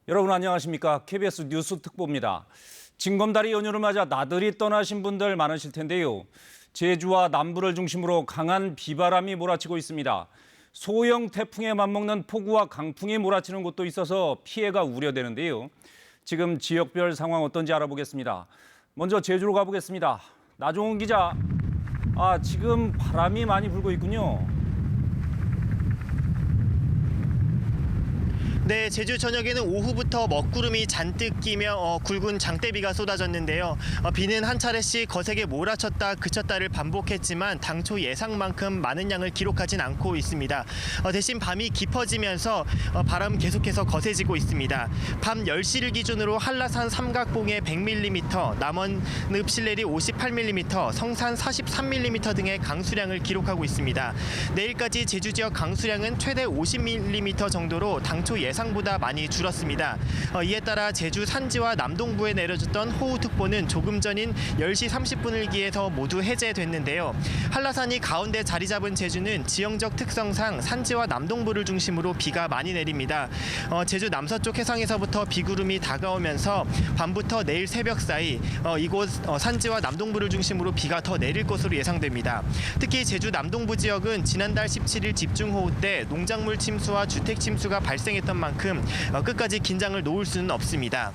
여러분 안녕하십니까? KBS 뉴스 특보입니다. 징검다리 연휴를 맞아 나들이 떠나신 분들 많으실 텐데요. 제주와 남부를 중심으로 강한 비바람이 몰아치고 있습니다. 소형 태풍에 맞먹는 폭우와 강풍이 몰아치는 곳도 있어서 피해가 우려되는데요. 지금 지역별 상황 어떤지 알아보겠습니다. 먼저 제주로 가보겠습니다. 나종훈 기자, 지금 바람이 많이 불고 있군요. 네, 제주 전역에는 오후부터 먹구름이 잔뜩 끼며 굵은 장대비가 쏟아졌는데요. 비는 한 차례씩 거세게 몰아쳤다 그쳤다를 반복했지만 당초 예상만큼 많은 양을 기록하진 않고 있습니다. 대신 밤이 깊어지면서 바람 계속해서 거세지고 있습니다. 밤 10시를 기준으로 한라산 삼각봉에 100mm, 남원읍 신내리 58mm, 성산 43mm 등의 강수량을 기록하고 있습니다. 내일까지 제주 지역 강수량은 최대 50mm 정도로 당초 예상보다 많이 줄었습니다. 이에 따라 제주 산지와 남동부에 내려졌던 호우특보는 조금 전인 10시 30분을 기해서 모두 해제됐는데요. 한라산이 가운데 자리 잡은 제주는 지형적 특성상 산지와 남동부를 중심으로 비가 많이 내립니다. 제주 남서쪽 해상에서부터 비구름이 다가오면서 밤부터 내일 새벽 사이 이곳 산지와 남동부를 중심으로 비가 더 내릴 것으로 예상됩니다. 특히 제주 남동부 지역은 지난달 17일 집중호우 때 농작물 침수와 주택 침수가 발생했던 만큼 끝까지 긴장을 놓을 수는 없습니다.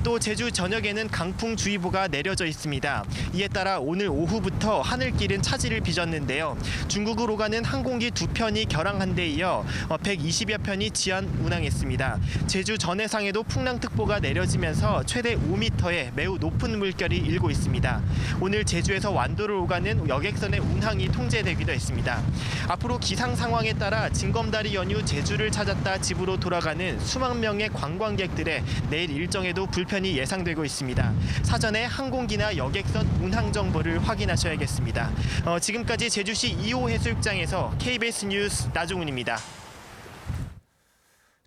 또 제주 전역에는 강풍주의보가 내려져 있습니다. 이에 따라 오늘 오후부터 하늘길은 차질을 빚었는데요. 중국으로 가는 항공기 2편이 결항한 데 이어 120여 편이 지연 운항했습니다. 제주 전해상에도 풍랑특보가 내려지면서 최대 5m의 매우 높은 물결이 일고 있습니다. 오늘 제주에서 완도를 오가는 여객선의 운항이 통제되기도 했습니다. 앞으로 기상 상황에 따라 징검다리 연휴 제주를 찾았다 집으로 돌아가는 수만 명의 관광객들의 내일 일정에도 불편이 예상되고 있습니다. 사전에 항공기나 여객선 운항 정보를 확인하셔야겠습니다. 지금까지 제주시 2호 해수욕장에서 KBS 뉴스 나종훈입니다.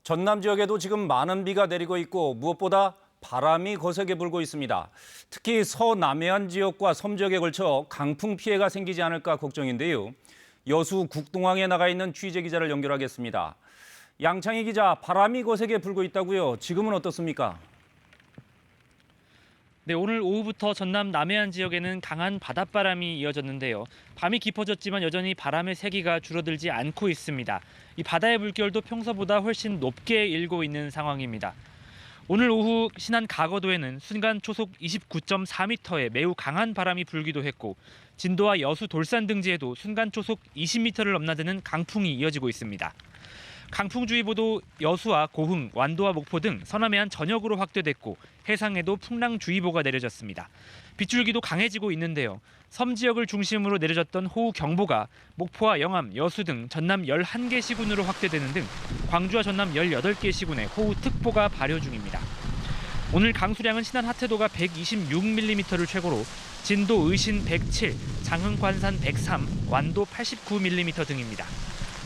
전남 지역에도 지금 많은 비가 내리고 있고 무엇보다 바람이 거세게 불고 있습니다. 특히 서남해안 지역과 섬 지역에 걸쳐 강풍 피해가 생기지 않을까 걱정인데요. 여수 국동항에 나가 있는 취재 기자를 연결하겠습니다. 양창희 기자, 바람이 거세게 불고 있다고요. 지금은 어떻습니까? 네, 오늘 오후부터 전남 남해안 지역에는 강한 바닷바람이 이어졌는데요. 밤이 깊어졌지만 여전히 바람의 세기가 줄어들지 않고 있습니다. 이 바다의 물결도 평소보다 훨씬 높게 일고 있는 상황입니다. 오늘 오후 신안 가거도에는 순간 초속 29.4m의 매우 강한 바람이 불기도 했고 진도와 여수 돌산 등지에도 순간 초속 20m를 넘나드는 강풍이 이어지고 있습니다. 강풍주의보도 여수와 고흥, 완도와 목포 등 서남해안 전역으로 확대됐고 해상에도 풍랑주의보가 내려졌습니다. 빗줄기도 강해지고 있는데요. 섬 지역을 중심으로 내려졌던 호우경보가 목포와 영암, 여수 등 전남 11개 시군으로 확대되는 등 광주와 전남 18개 시군에 호우특보가 발효 중입니다. 오늘 강수량은 신안 하태도가 126mm를 최고로 진도 의신 107, 장흥 관산 103, 완도 89mm 등입니다.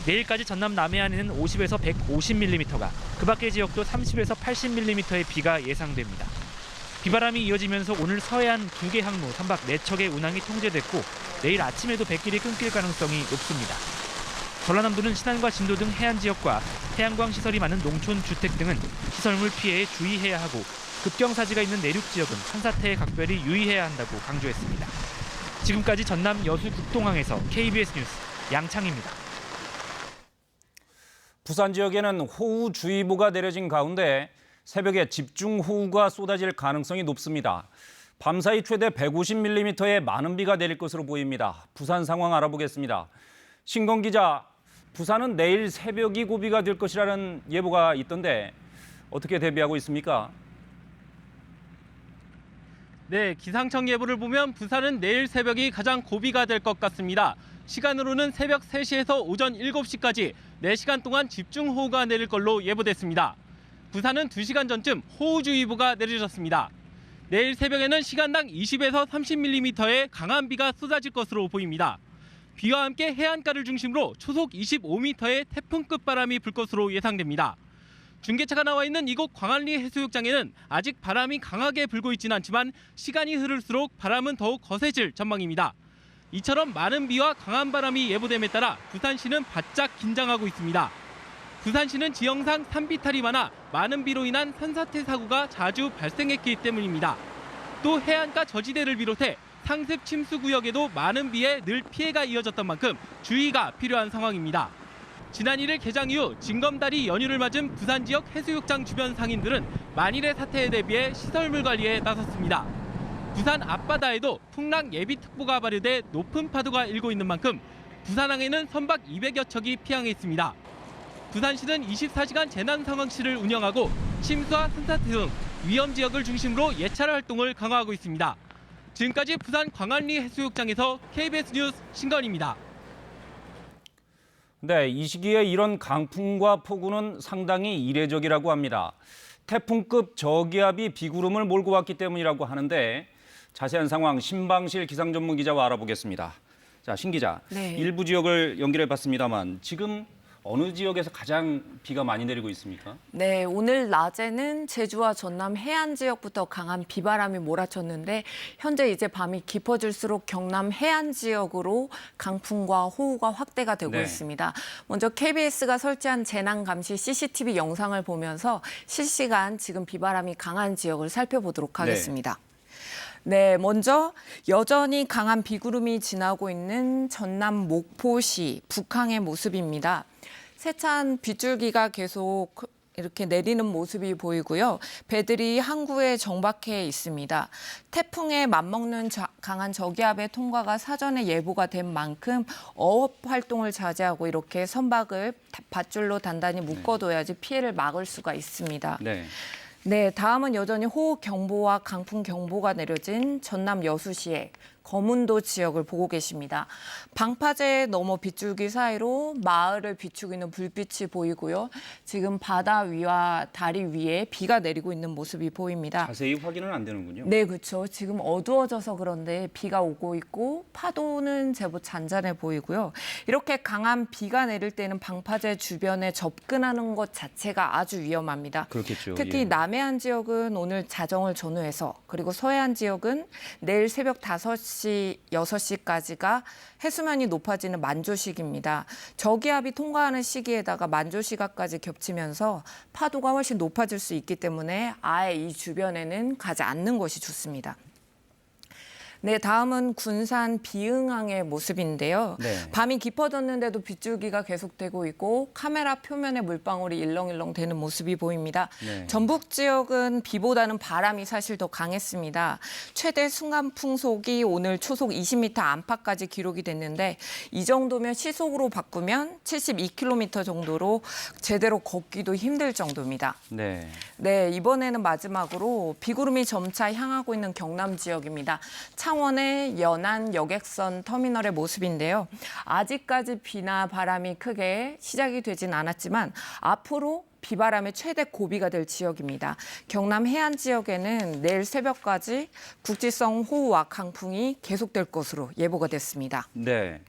내일까지 전남 남해안에는 50에서 150mm가, 그 밖의 지역도 30에서 80mm의 비가 예상됩니다. 비바람이 이어지면서 오늘 서해안 2개 항로 선박 4척의 운항이 통제됐고 내일 아침에도 뱃길이 끊길 가능성이 높습니다. 전라남도는 신안과 진도 등 해안 지역과 태양광 시설이 많은 농촌 주택 등은 시설물 피해에 주의해야 하고 급경사지가 있는 내륙 지역은 산사태에 각별히 유의해야 한다고 강조했습니다. 지금까지 전남 여수 국동항에서 KBS 뉴스 양창입니다. 부산 지역에는 호우주의보가 내려진 가운데 새벽에 집중호우가 쏟아질 가능성이 높습니다. 밤사이 최대 150mm의 많은 비가 내릴 것으로 보입니다. 부산 상황 알아보겠습니다. 신건 기자, 부산은 내일 새벽이 고비가 될 것이라는 예보가 있던데 어떻게 대비하고 있습니까? 네, 기상청 예보를 보면 부산은 내일 새벽이 가장 고비가 될 것 같습니다. 시간으로는 새벽 3시에서 오전 7시까지 4시간 동안 집중호우가 내릴 걸로 예보됐습니다. 부산은 2시간 전쯤 호우주의보가 내려졌습니다. 내일 새벽에는 시간당 20에서 30mm의 강한 비가 쏟아질 것으로 보입니다. 비와 함께 해안가를 중심으로 초속 25m의 태풍급 바람이 불 것으로 예상됩니다. 중계차가 나와 있는 이곳 광안리 해수욕장에는 아직 바람이 강하게 불고 있지는 않지만 시간이 흐를수록 바람은 더욱 거세질 전망입니다. 이처럼 많은 비와 강한 바람이 예보됨에 따라 부산시는 바짝 긴장하고 있습니다. 부산시는 지형상 산비탈이 많은 비로 인한 산사태 사고가 자주 발생했기 때문입니다. 또 해안가 저지대를 비롯해 상습 침수 구역에도 많은 비에 늘 피해가 이어졌던 만큼 주의가 필요한 상황입니다. 지난 1일 개장 이후 징검다리 연휴를 맞은 부산 지역 해수욕장 주변 상인들은 만일의 사태에 대비해 시설물 관리에 나섰습니다. 부산 앞바다에도 풍랑 예비특보가 발효돼 높은 파도가 일고 있는 만큼 부산항에는 선박 200여 척이 피항해 있습니다. 부산시는 24시간 재난상황실을 운영하고 침수와 산사태 등 위험 지역을 중심으로 예찰 활동을 강화하고 있습니다. 지금까지 부산 광안리 해수욕장에서 KBS 뉴스 신건입니다. 네, 이 시기에 이런 강풍과 폭우는 상당히 이례적이라고 합니다. 태풍급 저기압이 비구름을 몰고 왔기 때문이라고 하는데 자세한 상황 신방실 기상 전문 기자와 알아보겠습니다. 자, 신 기자, 네. 일부 지역을 연결해 봤습니다만 지금 어느 지역에서 가장 비가 많이 내리고 있습니까? 네, 오늘 낮에는 제주와 전남 해안 지역부터 강한 비바람이 몰아쳤는데 현재 이제 밤이 깊어질수록 경남 해안 지역으로 강풍과 호우가 확대가 되고 네. 있습니다. 먼저 KBS가 설치한 재난 감시 CCTV 영상을 보면서 실시간 지금 비바람이 강한 지역을 살펴보도록 하겠습니다. 네, 먼저 여전히 강한 비구름이 지나고 있는 전남 목포시 북항의 모습입니다. 세찬 빗줄기가 계속 이렇게 내리는 모습이 보이고요. 배들이 항구에 정박해 있습니다. 태풍에 맞먹는 강한 저기압의 통과가 사전에 예보가 된 만큼 어업 활동을 자제하고 이렇게 선박을 밧줄로 단단히 묶어둬야지 피해를 막을 수가 있습니다. 네. 네, 다음은 여전히 호우경보와 강풍경보가 내려진 전남 여수시의 거문도 지역을 보고 계십니다. 방파제 너머 빗줄기 사이로 마을을 비추고 불빛이 보이고요. 지금 바다 위와 다리 위에 비가 내리고 있는 모습이 보입니다. 자세히 확인은 안 되는군요. 네, 그렇죠. 지금 어두워져서 그런데 비가 오고 있고 파도는 제법 잔잔해 보이고요. 이렇게 강한 비가 내릴 때는 방파제 주변에 접근하는 것 자체가 아주 위험합니다. 그렇겠죠. 특히 예. 남해안 지역은 오늘 자정을 전후해서 그리고 서해안 지역은 내일 새벽 5시, 6시까지가 해수면이 높아지는 만조시기입니다. 저기압이 통과하는 시기에다가 만조시각까지 겹치면서 파도가 훨씬 높아질 수 있기 때문에 아예 이 주변에는 가지 않는 것이 좋습니다. 네, 다음은 군산 비흥항의 모습인데요. 네. 밤이 깊어졌는데도 빗줄기가 계속되고 있고 카메라 표면에 물방울이 일렁일렁 되는 모습이 보입니다. 네. 전북 지역은 비보다는 바람이 사실 더 강했습니다. 최대 순간 풍속이 오늘 초속 20m 안팎까지 기록이 됐는데 이 정도면 시속으로 바꾸면 72km 정도로 제대로 걷기도 힘들 정도입니다. 네. 네, 이번에는 마지막으로 비구름이 점차 향하고 있는 경남 지역입니다. 창원의 연안 여객선 터미널의 모습인데요. 아직까지 비나 바람이 크게 시작이 되진 않았지만 앞으로 비바람의 최대 고비가 될 지역입니다. 경남 해안 지역에는 내일 새벽까지 국지성 호우와 강풍이 계속될 것으로 예보가 됐습니다. 네.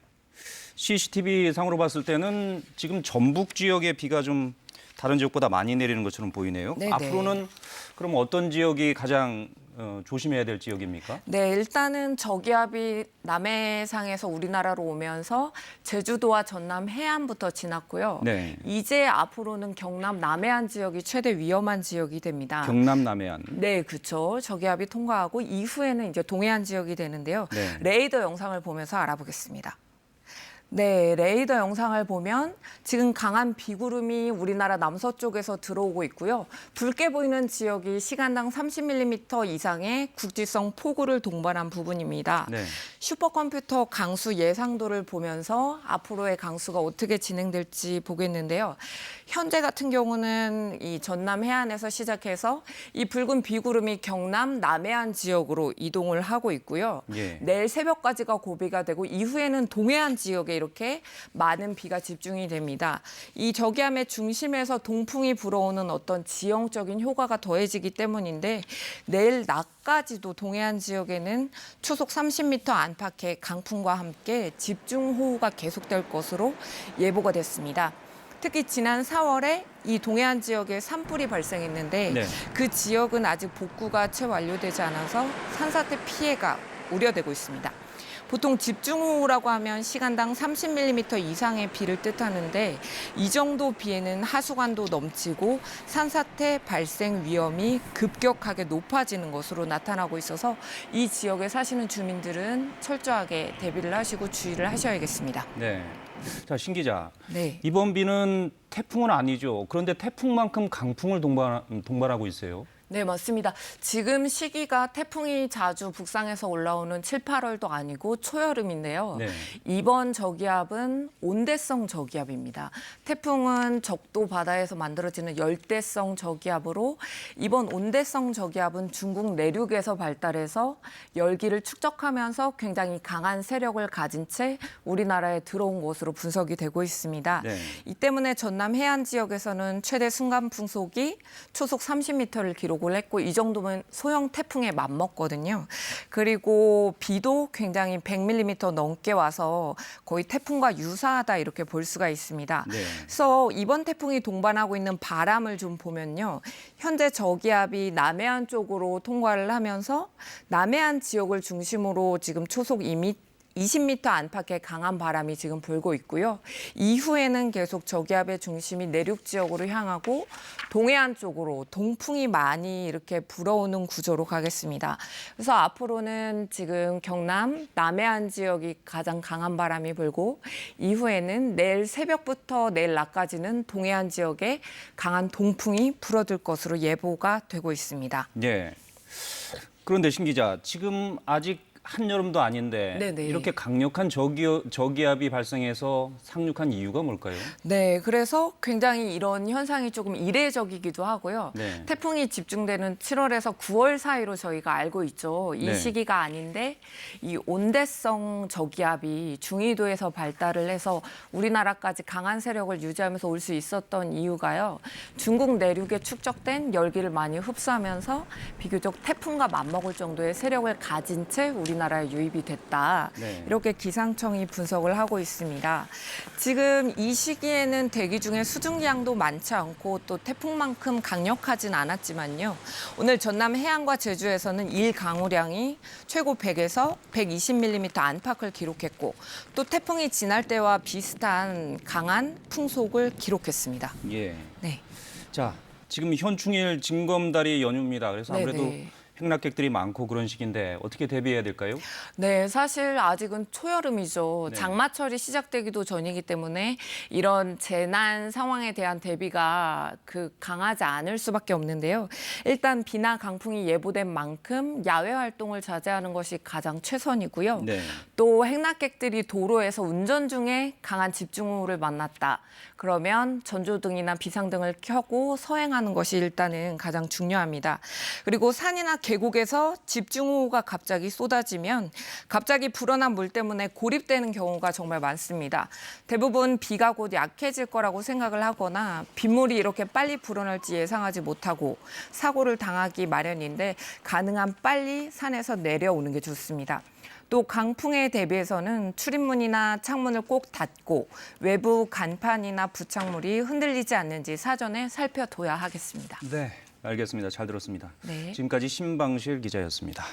CCTV 상으로 봤을 때는 지금 전북 지역의 비가 좀 다른 지역보다 많이 내리는 것처럼 보이네요. 네네. 앞으로는 그럼 어떤 지역이 가장 조심해야 될 지역입니까? 네, 일단은 저기압이 남해상에서 우리나라로 오면서 제주도와 전남 해안부터 지났고요. 네. 이제 앞으로는 경남 남해안 지역이 최대 위험한 지역이 됩니다. 경남 남해안. 네, 그렇죠. 저기압이 통과하고 이후에는 이제 동해안 지역이 되는데요. 네. 레이더 영상을 보면서 알아보겠습니다. 네, 레이더 영상을 보면 지금 강한 비구름이 우리나라 남서쪽에서 들어오고 있고요. 붉게 보이는 지역이 시간당 30mm 이상의 국지성 폭우를 동반한 부분입니다. 네. 슈퍼컴퓨터 강수 예상도를 보면서 앞으로의 강수가 어떻게 진행될지 보겠는데요. 현재 같은 경우는 이 전남 해안에서 시작해서 이 붉은 비구름이 경남 남해안 지역으로 이동을 하고 있고요. 예. 내일 새벽까지가 고비가 되고 이후에는 동해안 지역에 이렇게 많은 비가 집중이 됩니다. 이 저기압의 중심에서 동풍이 불어오는 어떤 지형적인 효과가 더해지기 때문인데 내일 낮까지도 동해안 지역에는 초속 30m 안팎의 강풍과 함께 집중호우가 계속될 것으로 예보가 됐습니다. 특히 지난 4월에 이 동해안 지역에 산불이 발생했는데 네. 그 지역은 아직 복구가 채 완료되지 않아서 산사태 피해가 우려되고 있습니다. 보통 집중호우라고 하면 시간당 30mm 이상의 비를 뜻하는데 이 정도 비에는 하수관도 넘치고 산사태 발생 위험이 급격하게 높아지는 것으로 나타나고 있어서 이 지역에 사시는 주민들은 철저하게 대비를 하시고 주의를 하셔야겠습니다. 네. 자, 신 기자. 네. 이번 비는 태풍은 아니죠. 그런데 태풍만큼 강풍을 동반하고 있어요. 네, 맞습니다. 지금 시기가 태풍이 자주 북상해서 올라오는 7, 8월도 아니고 초여름인데요. 네. 이번 저기압은 온대성 저기압입니다. 태풍은 적도 바다에서 만들어지는 열대성 저기압으로 이번 온대성 저기압은 중국 내륙에서 발달해서 열기를 축적하면서 굉장히 강한 세력을 가진 채 우리나라에 들어온 것으로 분석이 되고 있습니다. 네. 이 때문에 전남 해안 지역에서는 최대 순간 풍속이 초속 30m를 기록을 했고 이 정도면 소형 태풍에 맞먹거든요. 그리고 비도 굉장히 100mm 넘게 와서 거의 태풍과 유사하다 이렇게 볼 수가 있습니다. 네. 그래서 이번 태풍이 동반하고 있는 바람을 좀 보면요. 현재 저기압이 남해안 쪽으로 통과를 하면서 남해안 지역을 중심으로 지금 초속 20m 안팎의 강한 바람이 지금 불고 있고요. 이후에는 계속 저기압의 중심이 내륙 지역으로 향하고 동해안 쪽으로 동풍이 많이 이렇게 불어오는 구조로 가겠습니다. 그래서 앞으로는 지금 경남, 남해안 지역이 가장 강한 바람이 불고 이후에는 내일 새벽부터 내일 낮까지는 동해안 지역에 강한 동풍이 불어들 것으로 예보가 되고 있습니다. 네. 그런데 신 기자, 지금 아직 한여름도 아닌데 네네. 이렇게 강력한 저기압이 발생해서 상륙한 이유가 뭘까요? 네, 그래서 굉장히 이런 현상이 조금 이례적이기도 하고요. 네. 태풍이 집중되는 7월에서 9월 사이로 저희가 알고 있죠. 이 네. 시기가 아닌데 이 온대성 저기압이 중위도에서 발달을 해서 우리나라까지 강한 세력을 유지하면서 올 수 있었던 이유가요. 중국 내륙에 축적된 열기를 많이 흡수하면서 비교적 태풍과 맞먹을 정도의 세력을 가진 채 우리나라에 유입이 됐다. 네. 이렇게 기상청이 분석을 하고 있습니다. 지금 이 시기에는 대기 중에 수증기량도 많지 않고 또 태풍만큼 강력하진 않았지만요. 오늘 전남 해안과 제주에서는 일강우량이 최고 100에서 120mm 안팎을 기록했고 또 태풍이 지날 때와 비슷한 강한 풍속을 기록했습니다. 예. 네. 자, 지금 현충일 징검다리 연휴입니다. 그래서 아무래도 네네. 행락객들이 많고 그런 시기인데 어떻게 대비해야 될까요? 네, 사실 아직은 초여름이죠. 네. 장마철이 시작되기도 전이기 때문에 이런 재난 상황에 대한 대비가 강하지 않을 수밖에 없는데요. 일단 비나 강풍이 예보된 만큼 야외 활동을 자제하는 것이 가장 최선이고요. 네. 또 행락객들이 도로에서 운전 중에 강한 집중호우를 만났다. 그러면 전조등이나 비상등을 켜고 서행하는 것이 일단은 가장 중요합니다. 그리고 산이나 계곡에서 집중호우가 갑자기 쏟아지면 갑자기 불어난 물 때문에 고립되는 경우가 정말 많습니다. 대부분 비가 곧 약해질 거라고 생각을 하거나 빗물이 이렇게 빨리 불어날지 예상하지 못하고 사고를 당하기 마련인데 가능한 빨리 산에서 내려오는 게 좋습니다. 또 강풍에 대비해서는 출입문이나 창문을 꼭 닫고 외부 간판이나 부착물이 흔들리지 않는지 사전에 살펴둬야 하겠습니다. 네, 알겠습니다. 잘 들었습니다. 네. 지금까지 신방실 기자였습니다.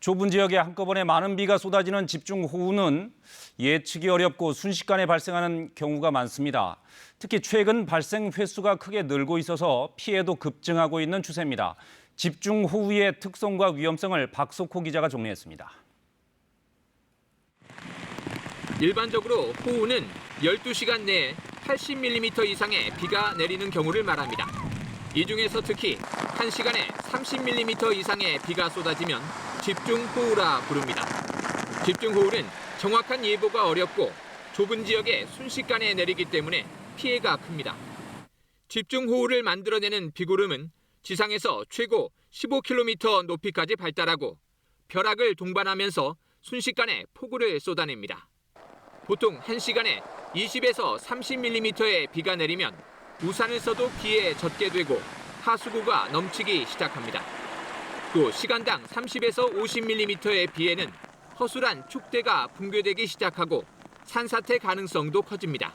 좁은 지역에 한꺼번에 많은 비가 쏟아지는 집중호우는 예측이 어렵고 순식간에 발생하는 경우가 많습니다. 특히 최근 발생 횟수가 크게 늘고 있어서 피해도 급증하고 있는 추세입니다. 집중호우의 특성과 위험성을 박석호 기자가 정리했습니다. 일반적으로 호우는 12시간 내에 80mm 이상의 비가 내리는 경우를 말합니다. 이 중에서 특히 1시간에 30mm 이상의 비가 쏟아지면 집중호우라 부릅니다. 집중호우는 정확한 예보가 어렵고 좁은 지역에 순식간에 내리기 때문에 피해가 큽니다. 집중호우를 만들어내는 비구름은 지상에서 최고 15km 높이까지 발달하고 벼락을 동반하면서 순식간에 폭우를 쏟아냅니다. 보통 1시간에 20에서 30mm의 비가 내리면 우산을 써도 비에 젖게 되고 하수구가 넘치기 시작합니다. 또 시간당 30에서 50mm의 비에는 허술한 축대가 붕괴되기 시작하고 산사태 가능성도 커집니다.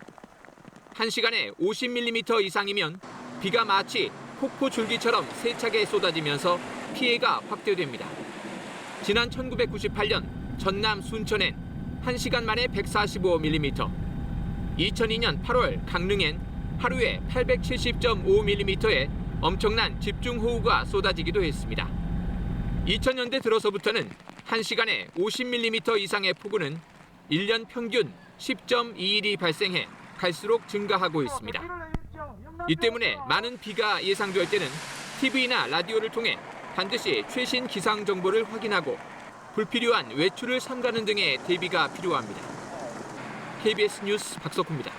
1시간에 50mm 이상이면 비가 마치 폭포 줄기처럼 세차게 쏟아지면서 피해가 확대됩니다. 지난 1998년 전남 순천엔 1시간 만에 145mm, 2002년 8월 강릉엔 하루에 870.5mm의 엄청난 집중호우가 쏟아지기도 했습니다. 2000년대 들어서부터는 1시간에 50mm 이상의 폭우는 1년 평균 10.21이 발생해 갈수록 증가하고 있습니다. 이 때문에 많은 비가 예상될 때는 TV나 라디오를 통해 반드시 최신 기상 정보를 확인하고 불필요한 외출을 삼가는 등의 대비가 필요합니다. KBS 뉴스 박석호입니다.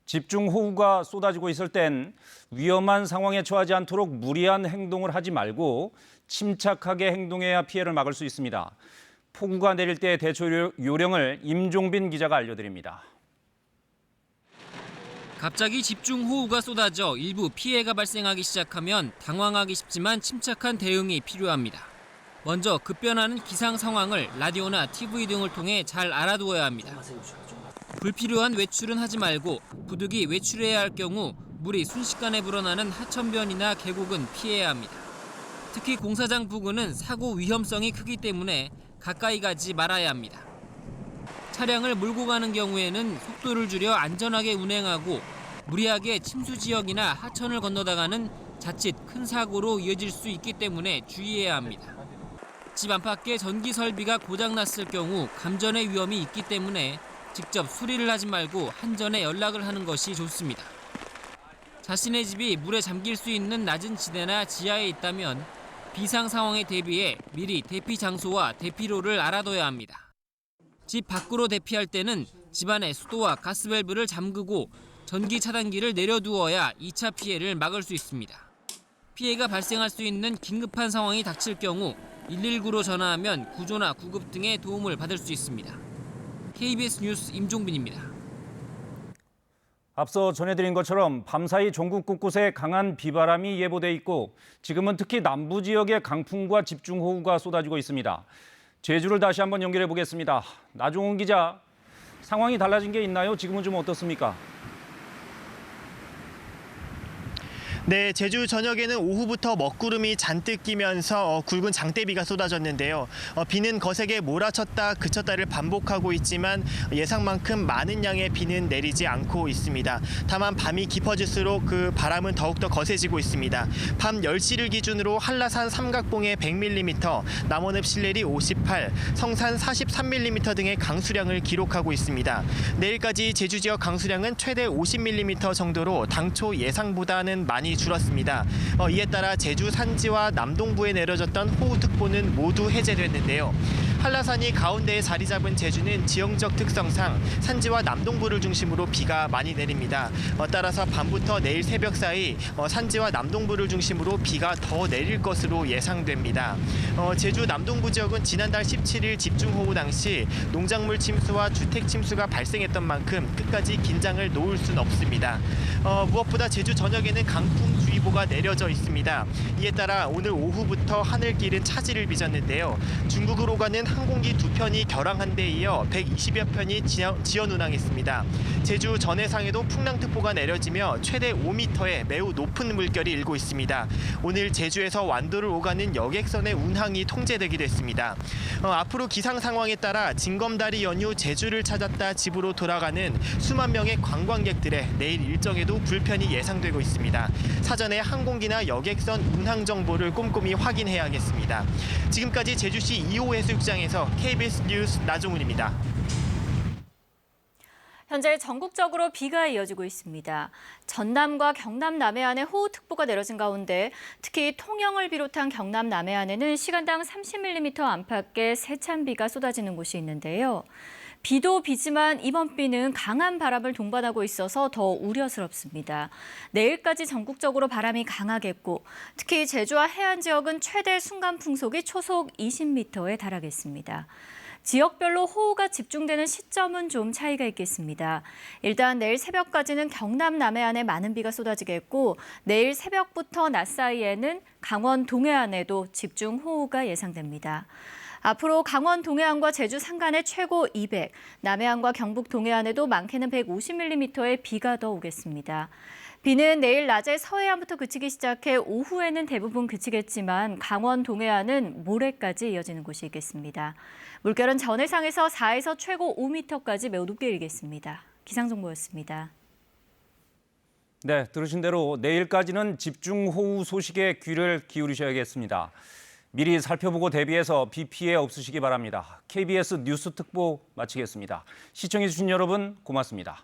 집중호우가 쏟아지고 있을 땐 위험한 상황에 처하지 않도록 무리한 행동을 하지 말고 침착하게 행동해야 피해를 막을 수 있습니다. 폭우가 내릴 때 대처 요령을 임종빈 기자가 알려드립니다. 갑자기 집중호우가 쏟아져 일부 피해가 발생하기 시작하면 당황하기 쉽지만 침착한 대응이 필요합니다. 먼저 급변하는 기상 상황을 라디오나 TV 등을 통해 잘 알아두어야 합니다. 불필요한 외출은 하지 말고 부득이 외출해야 할 경우 물이 순식간에 불어나는 하천변이나 계곡은 피해야 합니다. 특히 공사장 부근은 사고 위험성이 크기 때문에 가까이 가지 말아야 합니다. 차량을 몰고 가는 경우에는 속도를 줄여 안전하게 운행하고 무리하게 침수 지역이나 하천을 건너다가는 자칫 큰 사고로 이어질 수 있기 때문에 주의해야 합니다. 집 안팎에 전기 설비가 고장났을 경우 감전의 위험이 있기 때문에 직접 수리를 하지 말고 한전에 연락을 하는 것이 좋습니다. 자신의 집이 물에 잠길 수 있는 낮은 지대나 지하에 있다면 비상 상황에 대비해 미리 대피 장소와 대피로를 알아둬야 합니다. 집 밖으로 대피할 때는 집안의 수도와 가스밸브를 잠그고 전기 차단기를 내려두어야 2차 피해를 막을 수 있습니다. 피해가 발생할 수 있는 긴급한 상황이 닥칠 경우 119로 전화하면 구조나 구급 등의 도움을 받을 수 있습니다. KBS 뉴스 임종빈입니다. 앞서 전해드린 것처럼 밤사이 전국 곳곳에 강한 비바람이 예보돼 있고 지금은 특히 남부 지역에 강풍과 집중호우가 쏟아지고 있습니다. 제주를 다시 한번 연결해 보겠습니다. 나종훈 기자, 상황이 달라진 게 있나요? 지금은 좀 어떻습니까? 네, 제주 전역에는 오후부터 먹구름이 잔뜩 끼면서 굵은 장대비가 쏟아졌는데요. 비는 거세게 몰아쳤다 그쳤다를 반복하고 있지만 예상만큼 많은 양의 비는 내리지 않고 있습니다. 다만 밤이 깊어질수록 그 바람은 더욱더 거세지고 있습니다. 밤 10시를 기준으로 한라산 삼각봉에 100mm, 남원읍 신내리 58, 성산 43mm 등의 강수량을 기록하고 있습니다. 내일까지 제주 지역 강수량은 최대 50mm 정도로 당초 예상보다는 많이 줄었습니다. 이에 따라 제주 산지와 남동부에 내려졌던 호우특보는 모두 해제됐는데요. 한라산이 가운데에 자리 잡은 제주는 지형적 특성상 산지와 남동부를 중심으로 비가 많이 내립니다. 따라서 밤부터 내일 새벽 사이 산지와 남동부를 중심으로 비가 더 내릴 것으로 예상됩니다. 제주 남동부 지역은 지난달 17일 집중호우 당시 농작물 침수와 주택 침수가 발생했던 만큼 끝까지 긴장을 놓을 순 없습니다. 무엇보다 제주 전역에는 강풍주의보가 내려져 있습니다. 이에 따라 오늘 오후부터 하늘길은 차질을 빚었는데요. 중국으로 가는 항공기 2편이 결항한 데 이어 120여 편이 지연 운항했습니다. 제주 전해상에도 풍랑특보가 내려지며 최대 5m의 매우 높은 물결이 일고 있습니다. 오늘 제주에서 완도를 오가는 여객선의 운항이 통제되기도 했습니다. 앞으로 기상 상황에 따라 징검다리 연휴 제주를 찾았다 집으로 돌아가는 수만 명의 관광객들의 내일 일정에도 불편이 예상되고 있습니다. 사전에 항공기나 여객선 운항 정보를 꼼꼼히 확인해야겠습니다. 지금까지 제주시 2호 해수욕장에서 KBS 뉴스 나종훈입니다. 현재 전국적으로 비가 이어지고 있습니다. 전남과 경남 남해안에 호우특보가 내려진 가운데 특히 통영을 비롯한 경남 남해안에는 시간당 30mm 안팎의 세찬 비가 쏟아지는 곳이 있는데요. 비도 비지만 이번 비는 강한 바람을 동반하고 있어서 더 우려스럽습니다. 내일까지 전국적으로 바람이 강하겠고 특히 제주와 해안 지역은 최대 순간 풍속이 초속 20m에 달하겠습니다. 지역별로 호우가 집중되는 시점은 좀 차이가 있겠습니다. 일단 내일 새벽까지는 경남 남해안에 많은 비가 쏟아지겠고 내일 새벽부터 낮 사이에는 강원 동해안에도 집중호우가 예상됩니다. 앞으로 강원 동해안과 제주 산간에 최고 200, 남해안과 경북 동해안에도 많게는 150mm의 비가 더 오겠습니다. 비는 내일 낮에 서해안부터 그치기 시작해 오후에는 대부분 그치겠지만 강원 동해안은 모레까지 이어지는 곳이 있겠습니다. 물결은 전해상에서 4에서 최고 5m까지 매우 높게 일겠습니다. 기상정보였습니다. 네, 들으신 대로 내일까지는 집중호우 소식에 귀를 기울이셔야겠습니다. 미리 살펴보고 대비해서 비 피해 없으시기 바랍니다. KBS 뉴스 특보 마치겠습니다. 시청해주신 여러분 고맙습니다.